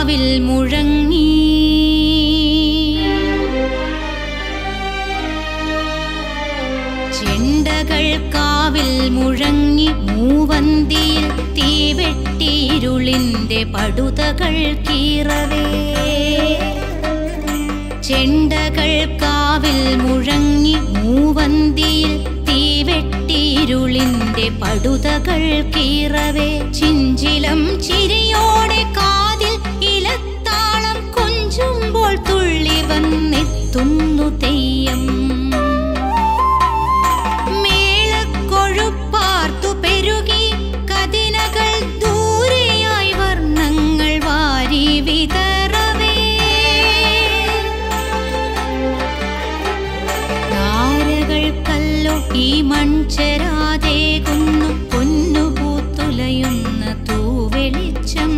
കാവിൽ മുഴങ്ങി ചെണ്ടകൾ കാവിൽ മുഴങ്ങി മൂവന്തിയിൽ തീവെട്ടിയിരുളിന്റെ പടുതകൾ കീറവേ ചെണ്ടകൾ കാവിൽ മുഴങ്ങി മൂവന്തിയിൽ തീവെട്ടിയിരുളിന്റെ പടുതകൾ കീറവേ ചിഞ്ചിലം ചിരിയോടെ കാതിൽ ഇലത്താളം കൊഞ്ചുമ്പോൾ തുള്ളി വന്നെത്തുന്നു തെയ്യം മേളക്കൊഴുപ്പാർത്തു പെരുകി കതിനകൾ ദൂരെയായി വർണ്ണങ്ങൾ വാരി വിതറവേ താരകൾക്കല്ലോ ഈ മൺചെരാതേകുന്നു പൊന്നുപൂത്തുലയുന്ന തൂവെളിച്ചം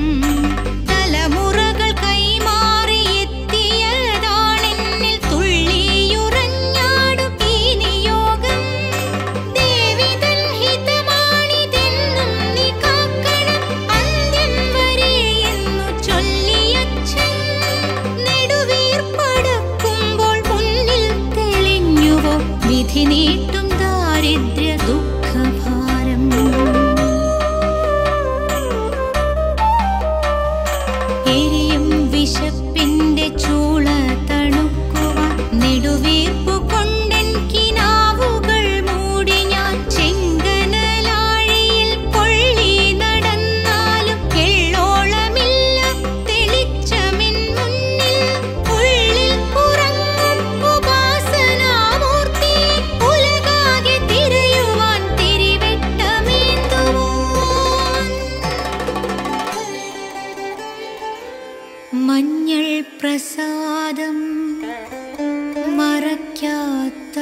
തലമുറകൾ കൈമാറി എത്തിയതാണെന്നിൽ തുള്ളിയുറഞ്ഞാടും ഈ നിയോഗം ദേവിതൻ ഹിതമാണിതെന്നും നീ കാക്കണം അന്ത്യം വരെയെന്നു ചൊല്ലിയച്ഛൻ നെടുവീർപ്പടക്കുമ്പോൾ മുന്നിൽ തെളിഞ്ഞുവോ വിധി നീട്ടും ദാരിദ്ര്യ ദുഃഖഭാരം എരിയും വിശപ്പിന്റെ ചൂള തണുക്കുവാൻ നെടുവീർപ്പു കൊണ്ടെൻ കിനാവുകൾ മൂടി ഞാൻ ചെങ്കനലാഴിയിൽ പൊള്ളി നടന്നാലും എള്ളോളമില്ല തെളിച്ചമിൻ മുന്നിൽ ഉള്ളിൽ ഉറങ്ങും ഉപാസനാമൂർത്തി ഉലകാകെ തിരയുവാൻ തിരിവെട്ടമേന്തുവാൻ മഞ്ഞൾ പ്രസാദം മറയ്ക്കാത്ത